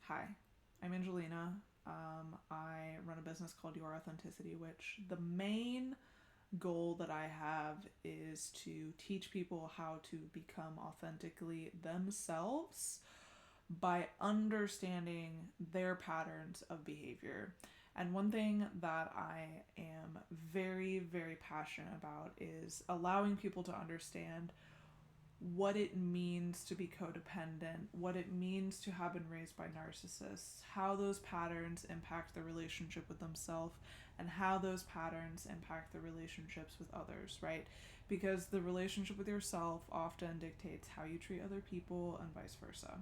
Hi, I'm Angelina. I run a business called Your Authenticity, which the main goal that I have is to teach people how to become authentically themselves by understanding their patterns of behavior. And one thing that I am very, very passionate about is allowing people to understand what it means to be codependent, what it means to have been raised by narcissists, how those patterns impact their relationship with themselves, and how those patterns impact their relationships with others, right? Because the relationship with yourself often dictates how you treat other people and vice versa.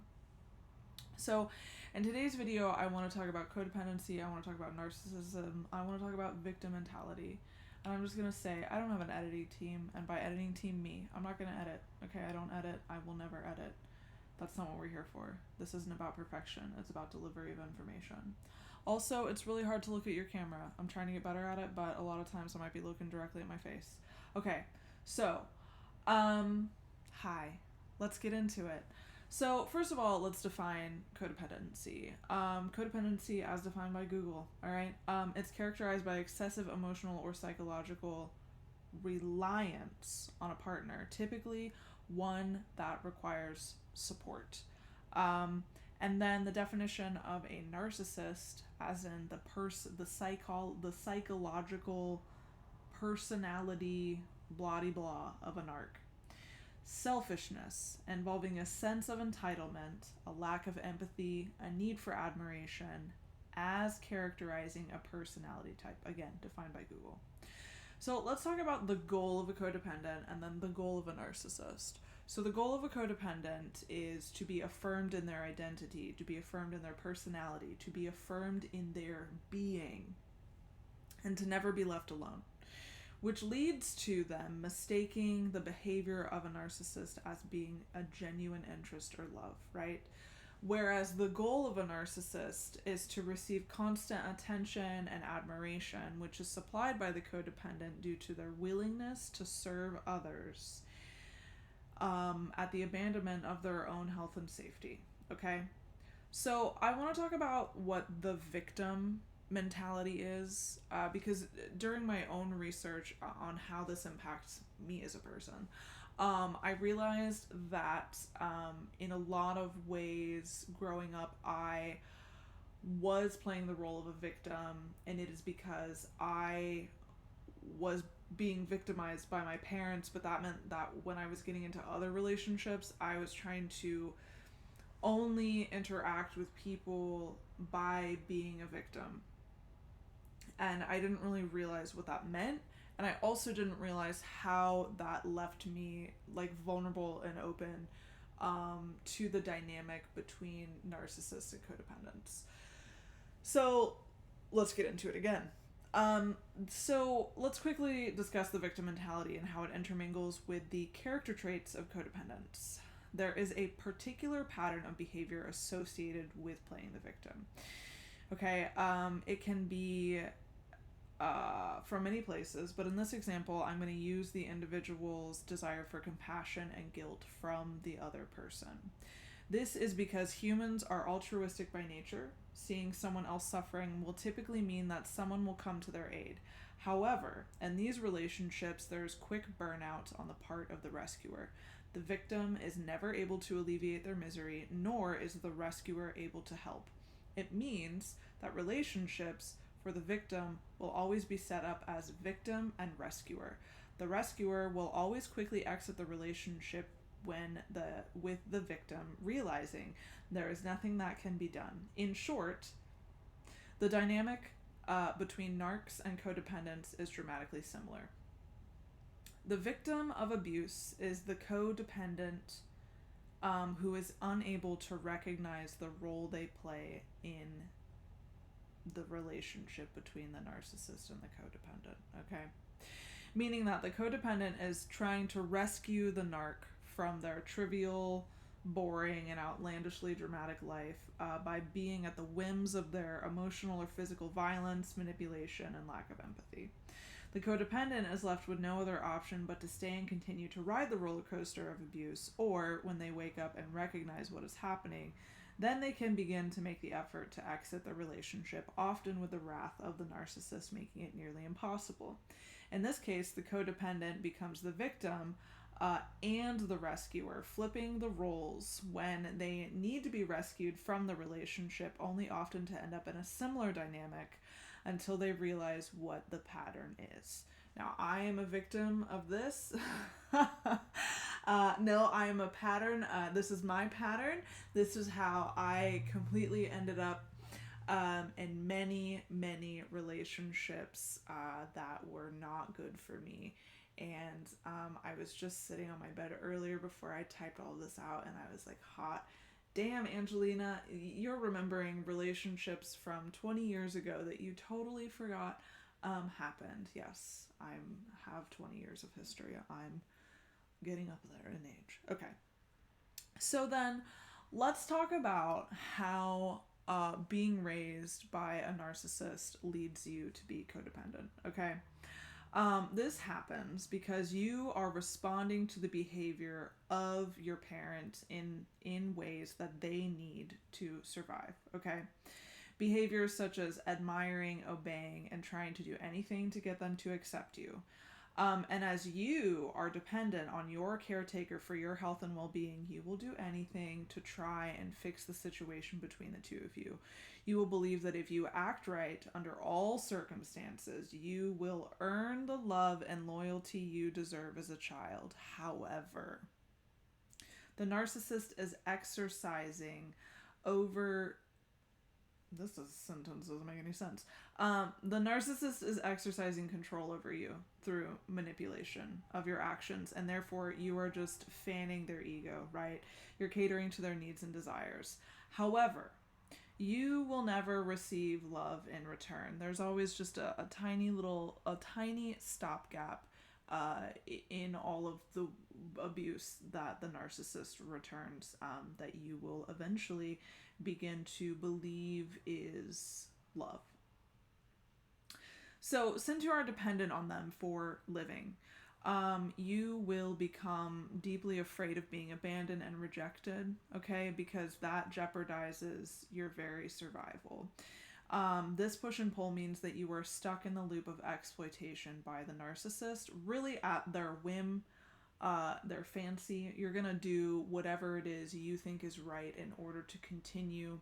So, in today's video, I want to talk about codependency, I want to talk about narcissism, I want to talk about victim mentality. And I'm just going to say, I don't have an editing team, and by editing team, me. I'm not going to edit, okay? I don't edit. I will never edit. That's not what we're here for. This isn't about perfection. It's about delivery of information. Also, it's really hard to look at your camera. I'm trying to get better at it, but a lot of times I might be looking directly at my face. Okay, so, hi. Let's get into it. So, first of all, let's define codependency. Codependency, as defined by Google, all right? It's characterized by excessive emotional or psychological reliance on a partner, typically one that requires support. And then the definition of a narcissist, as in the psychological personality, blah de blah of a narc. Selfishness, involving a sense of entitlement, a lack of empathy, a need for admiration, as characterizing a personality type, again, defined by Google. So let's talk about the goal of a codependent and then the goal of a narcissist. So the goal of a codependent is to be affirmed in their identity, to be affirmed in their personality, to be affirmed in their being, and to never be left alone, which leads to them mistaking the behavior of a narcissist as being a genuine interest or love, right? Whereas the goal of a narcissist is to receive constant attention and admiration, which is supplied by the codependent due to their willingness to serve others at the abandonment of their own health and safety, okay? So I want to talk about what the victim mentality is, because during my own research on how this impacts me as a person, I realized that in a lot of ways growing up, I was playing the role of a victim, and it is because I was being victimized by my parents, but that meant that when I was getting into other relationships, I was trying to only interact with people by being a victim. And I didn't really realize what that meant. And I also didn't realize how that left me like vulnerable and open to the dynamic between narcissists and codependents. So let's get into it again. So let's quickly discuss the victim mentality and how it intermingles with the character traits of codependents. There is a particular pattern of behavior associated with playing the victim. Okay, it can be from many places, but in this example, I'm going to use the individual's desire for compassion and guilt from the other person. This is because humans are altruistic by nature. Seeing someone else suffering will typically mean that someone will come to their aid. However, in these relationships, there's quick burnout on the part of the rescuer. The victim is never able to alleviate their misery, nor is the rescuer able to help. It means that relationships for the victim will always be set up as victim and rescuer. The rescuer will always quickly exit the relationship with the victim, realizing there is nothing that can be done. In short, the dynamic between narcs and codependents is dramatically similar. The victim of abuse is the codependent who is unable to recognize the role they play in the relationship between the narcissist and the codependent, okay? Meaning that the codependent is trying to rescue the narc from their trivial, boring, and outlandishly dramatic life by being at the whims of their emotional or physical violence, manipulation, and lack of empathy. The codependent is left with no other option but to stay and continue to ride the roller coaster of abuse, or when they wake up and recognize what is happening, then they can begin to make the effort to exit the relationship, often with the wrath of the narcissist making it nearly impossible. In this case, the codependent becomes the victim and the rescuer, flipping the roles when they need to be rescued from the relationship, only often to end up in a similar dynamic until they realize what the pattern is. Now, I am a victim of this. No, I am a pattern. This is my pattern. This is how I completely ended up in many, many relationships that were not good for me. And I was just sitting on my bed earlier before I typed all this out, and I was like, hot damn, Angelina, you're remembering relationships from 20 years ago that you totally forgot happened. Yes, I have 20 years of history. I'm getting up there in age. Okay. So then let's talk about how being raised by a narcissist leads you to be codependent. Okay. This happens because you are responding to the behavior of your parent in ways that they need to survive. Okay. Behaviors such as admiring, obeying, and trying to do anything to get them to accept you. And as you are dependent on your caretaker for your health and well-being, you will do anything to try and fix the situation between the two of you. You will believe that if you act right under all circumstances, you will earn the love and loyalty you deserve as a child. However, the narcissist is exercising over... This sentence doesn't make any sense. The narcissist is exercising control over you through manipulation of your actions, and therefore you are just fanning their ego, right? You're catering to their needs and desires. However, you will never receive love in return. There's always just a tiny stopgap in all of the abuse that the narcissist returns, that you will eventually begin to believe is love. So since you are dependent on them for living, you will become deeply afraid of being abandoned and rejected, okay? Because that jeopardizes your very survival. This push and pull means that you are stuck in the loop of exploitation by the narcissist, really at their whim, their fancy. You're gonna do whatever it is you think is right in order to continue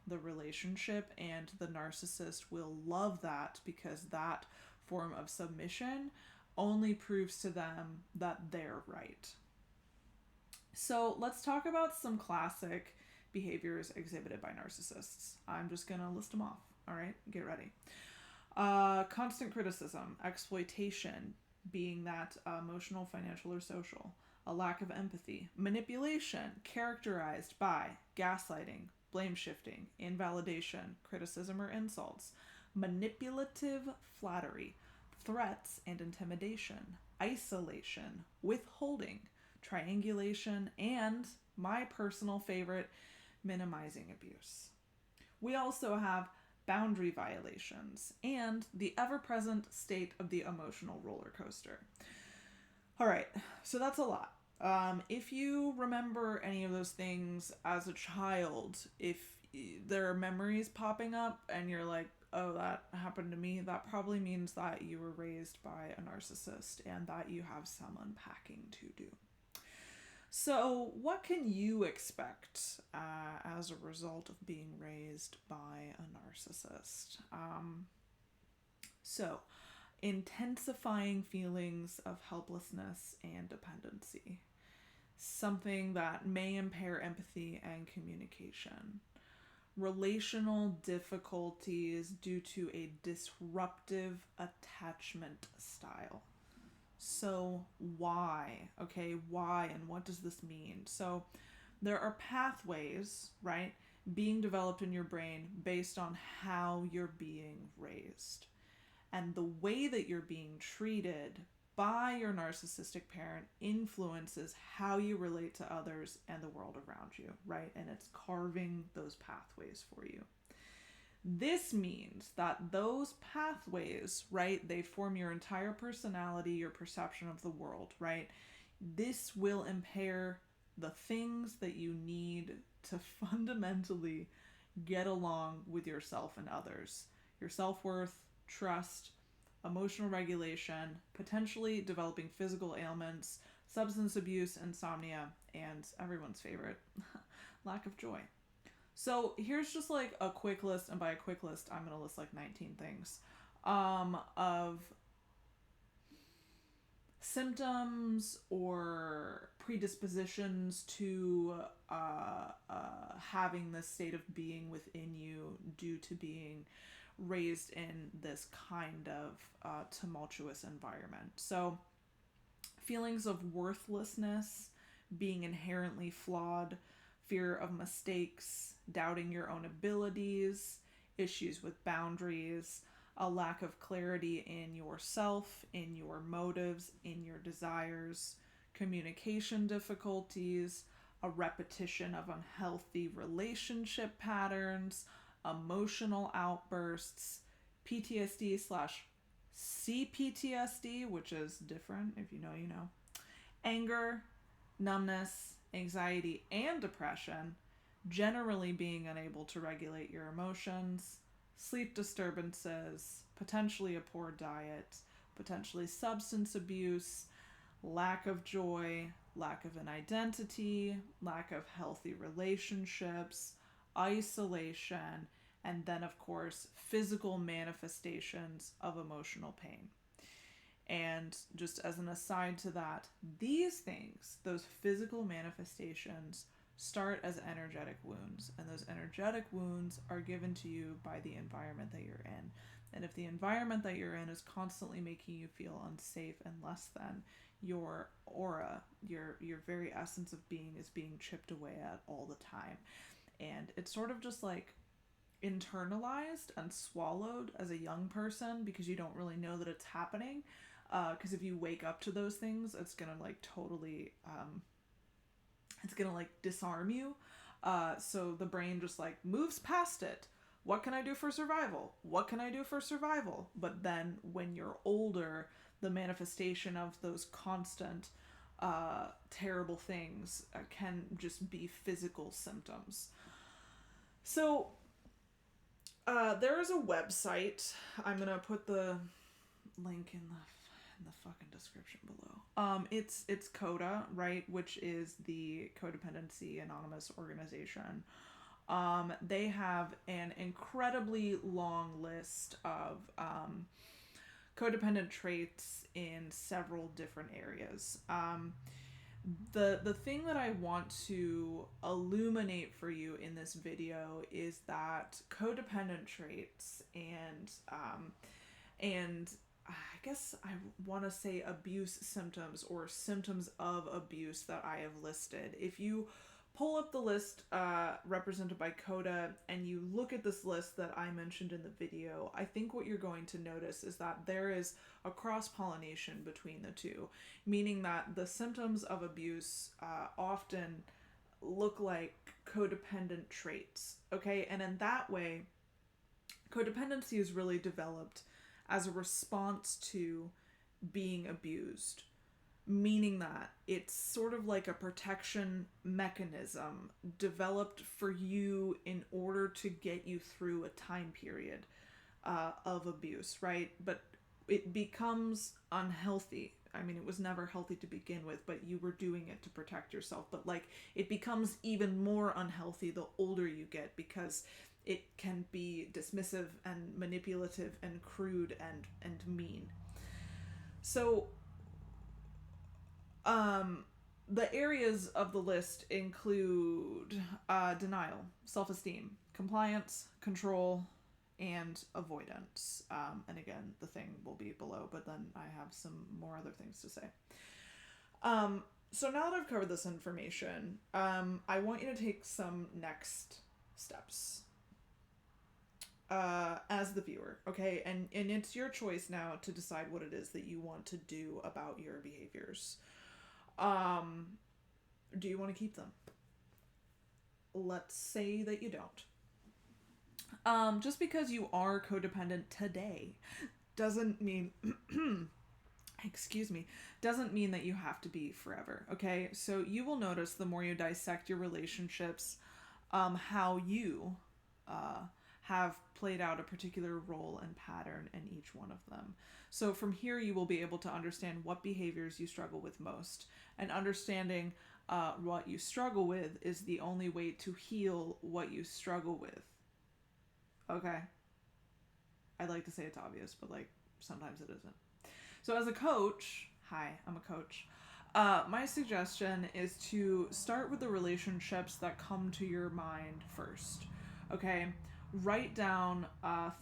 the relationship, and the narcissist will love that because that form of submission only proves to them that they're right. So let's talk about some classic behaviors exhibited by narcissists. I'm just gonna list them off. All right, get ready. Constant criticism, exploitation, being that emotional, financial, or social, a lack of empathy, manipulation, characterized by gaslighting, blame shifting, invalidation, criticism or insults, manipulative flattery, threats and intimidation, isolation, withholding, triangulation, and my personal favorite, minimizing abuse. We also have boundary violations and the ever-present state of the emotional roller coaster. All right, so that's a lot. If you remember any of those things as a child, if there are memories popping up and you're like, oh, that happened to me, that probably means that you were raised by a narcissist and that you have some unpacking to do. So what can you expect as a result of being raised by a narcissist? So intensifying feelings of helplessness and dependency, something that may impair empathy and communication, relational difficulties due to a disruptive attachment style. So why? Okay, why and what does this mean? So there are pathways, right, being developed in your brain based on how you're being raised. And the way that you're being treated by your narcissistic parent influences how you relate to others and the world around you, right? And it's carving those pathways for you. This means that those pathways, right, they form your entire personality, your perception of the world, right? This will impair the things that you need to fundamentally get along with yourself and others. Your self-worth, trust, emotional regulation, potentially developing physical ailments, substance abuse, insomnia, and everyone's favorite, lack of joy. So here's just like a quick list, and by a quick list, I'm going to list like 19 things of symptoms or predispositions to having this state of being within you due to being raised in this kind of tumultuous environment. So feelings of worthlessness, being inherently flawed, fear of mistakes, doubting your own abilities, issues with boundaries, a lack of clarity in yourself, in your motives, in your desires, communication difficulties, a repetition of unhealthy relationship patterns, emotional outbursts, PTSD slash CPTSD, which is different, if you know, you know, anger, numbness, anxiety, and depression, generally being unable to regulate your emotions, sleep disturbances, potentially a poor diet, potentially substance abuse, lack of joy, lack of an identity, lack of healthy relationships, isolation, and then, of course, physical manifestations of emotional pain. And just as an aside to that, these things, those physical manifestations, start as energetic wounds. And those energetic wounds are given to you by the environment that you're in. And if the environment that you're in is constantly making you feel unsafe and less than, your aura, your very essence of being is being chipped away at all the time. And it's sort of just like internalized and swallowed as a young person because you don't really know that it's happening. Because if you wake up to those things, it's gonna like totally, it's gonna like disarm you. So the brain just like moves past it. What can I do for survival? What can I do for survival? But then when you're older, the manifestation of those constant terrible things can just be physical symptoms. So there is a website. I'm gonna put the link in the fucking description below. It's CODA, right, which is the Codependency Anonymous organization. They have an incredibly long list of codependent traits in several different areas. The thing that I want to illuminate for you in this video is that codependent traits and I guess I want to say abuse symptoms or symptoms of abuse that I have listed. If you pull up the list represented by CODA and you look at this list that I mentioned in the video, I think what you're going to notice is that there is a cross-pollination between the two, meaning that the symptoms of abuse often look like codependent traits, okay? And in that way, codependency is really developed as a response to being abused, meaning that it's sort of like a protection mechanism developed for you in order to get you through a time period of abuse, right? But it becomes unhealthy. I mean, it was never healthy to begin with, but you were doing it to protect yourself. But like, it becomes even more unhealthy the older you get because it can be dismissive and manipulative and crude and mean. So the areas of the list include denial, self-esteem, compliance, control, and avoidance. And again, the thing will be below, but then I have some more other things to say. So now that I've covered this information, I want you to take some next steps as the viewer, okay? And it's your choice now to decide what it is that you want to do about your behaviors. Do you want to keep them? Let's say that you don't. Just because you are codependent today doesn't mean, doesn't mean that you have to be forever, okay? So you will notice the more you dissect your relationships, how you have played out a particular role and pattern in each one of them. So from here, you will be able to understand what behaviors you struggle with most. And understanding what you struggle with is the only way to heal what you struggle with. Okay. I'd like to say it's obvious, but like sometimes it isn't. So as a coach, hi, I'm a coach. My suggestion is to start with the relationships that come to your mind first. Okay, write down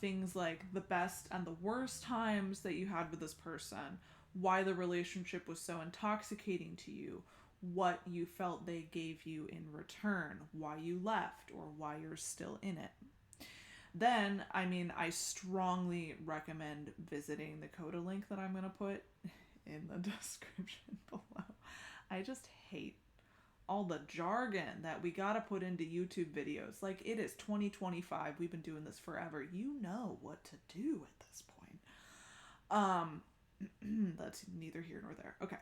things like the best and the worst times that you had with this person, why the relationship was so intoxicating to you, what you felt they gave you in return, why you left, or why you're still in it. Then, I strongly recommend visiting the Coda link that I'm going to put in the description below. I just hate all the jargon that we got to put into YouTube videos. Like, it is 2025. We've been doing this forever. You know what to do at this point. That's neither here nor there. Okay.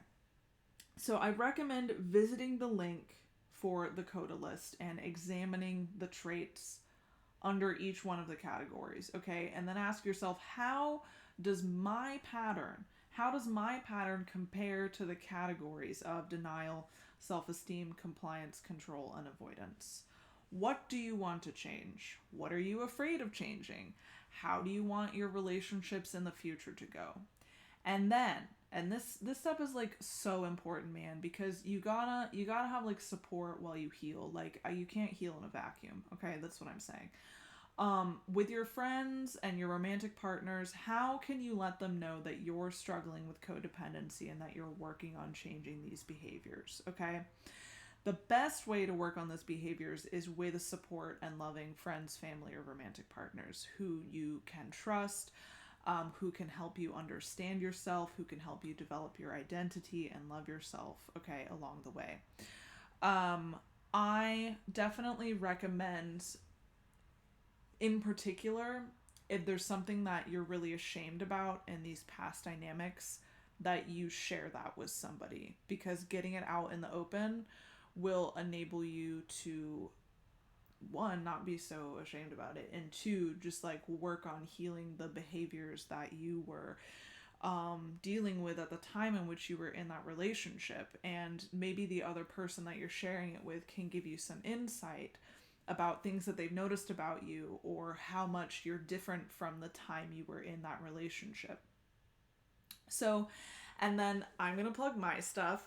So I recommend visiting the link for the Coda list and examining the traits under each one of the categories, okay? And then ask yourself, how does my pattern compare to the categories of denial, self-esteem, compliance, control, and avoidance? What do you want to change? What are you afraid of changing? How do you want your relationships in the future to go? And then, and this step is like so important, man, because you gotta have like support while you heal. Like, you can't heal in a vacuum. Okay, that's what I'm saying. With your friends and your romantic partners, how can you let them know that you're struggling with codependency and that you're working on changing these behaviors? Okay. The best way to work on these behaviors is with support and loving friends, family, or romantic partners who you can trust, who can help you understand yourself, who can help you develop your identity and love yourself, okay, along the way. I definitely recommend, in particular, if there's something that you're really ashamed about in these past dynamics, that you share that with somebody, because getting it out in the open will enable you to, one, not be so ashamed about it, and two, just like work on healing the behaviors that you were dealing with at the time in which you were in that relationship. And maybe the other person that you're sharing it with can give you some insight about things that they've noticed about you, or how much you're different from the time you were in that relationship. So, and then I'm going to plug my stuff.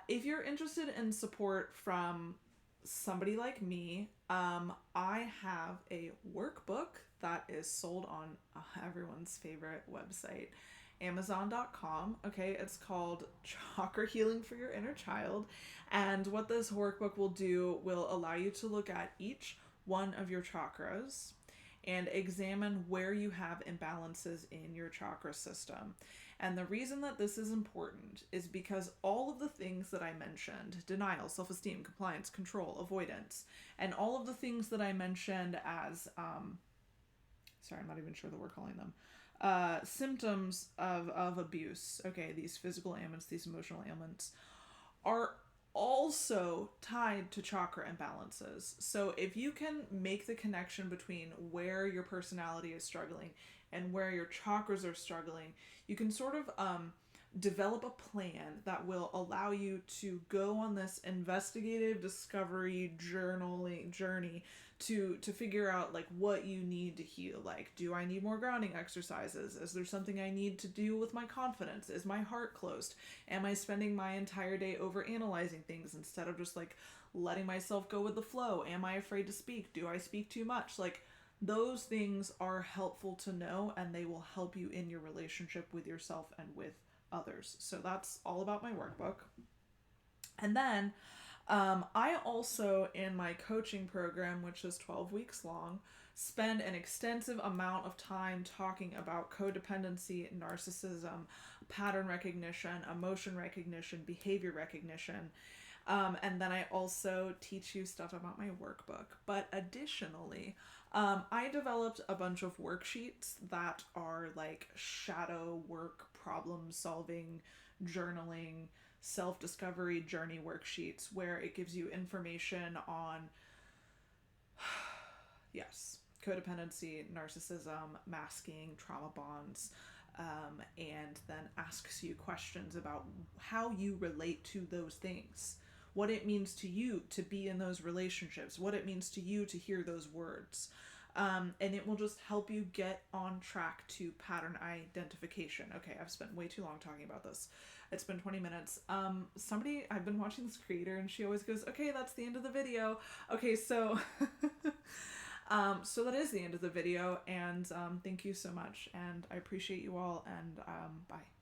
If you're interested in support from somebody like me, I have a workbook that is sold on everyone's favorite website, Amazon.com. Okay, it's called Chakra Healing for Your Inner Child. And what this workbook will do will allow you to look at each one of your chakras and examine where you have imbalances in your chakra system. And the reason that this is important is because all of the things that I mentioned, denial, self-esteem, compliance, control, avoidance, and all of the things that I mentioned as, sorry, I'm not even sure that we're calling them, symptoms of abuse, okay, these physical ailments, these emotional ailments, are also tied to chakra imbalances. So if you can make the connection between where your personality is struggling and where your chakras are struggling, you can sort of develop a plan that will allow you to go on this investigative discovery journey to figure out like what you need to heal. Like, do I need more grounding exercises? Is there something I need to do with my confidence? Is my heart closed? Am I spending my entire day over analyzing things instead of just like letting myself go with the flow? Am I afraid to speak? Do I speak too much? Like, those things are helpful to know, and they will help you in your relationship with yourself and with others. So that's all about my workbook. And then I also, in my coaching program, which is 12 weeks long, spend an extensive amount of time talking about codependency, narcissism, pattern recognition, emotion recognition, behavior recognition. And then I also teach you stuff about my workbook. But additionally, I developed a bunch of worksheets that are like shadow work, problem solving, journaling, self-discovery journey worksheets, where it gives you information on Yes. Codependency, narcissism, masking, trauma bonds, and then asks you questions about how you relate to those things, what it means to you to be in those relationships, what it means to you to hear those words. And it will just help you get on track to pattern identification. Okay, I've spent way too long talking about this. It's been 20 minutes. I've been watching this creator and she always goes, okay, that's the end of the video. Okay, so, so that is the end of the video, and thank you so much, and I appreciate you all, and bye.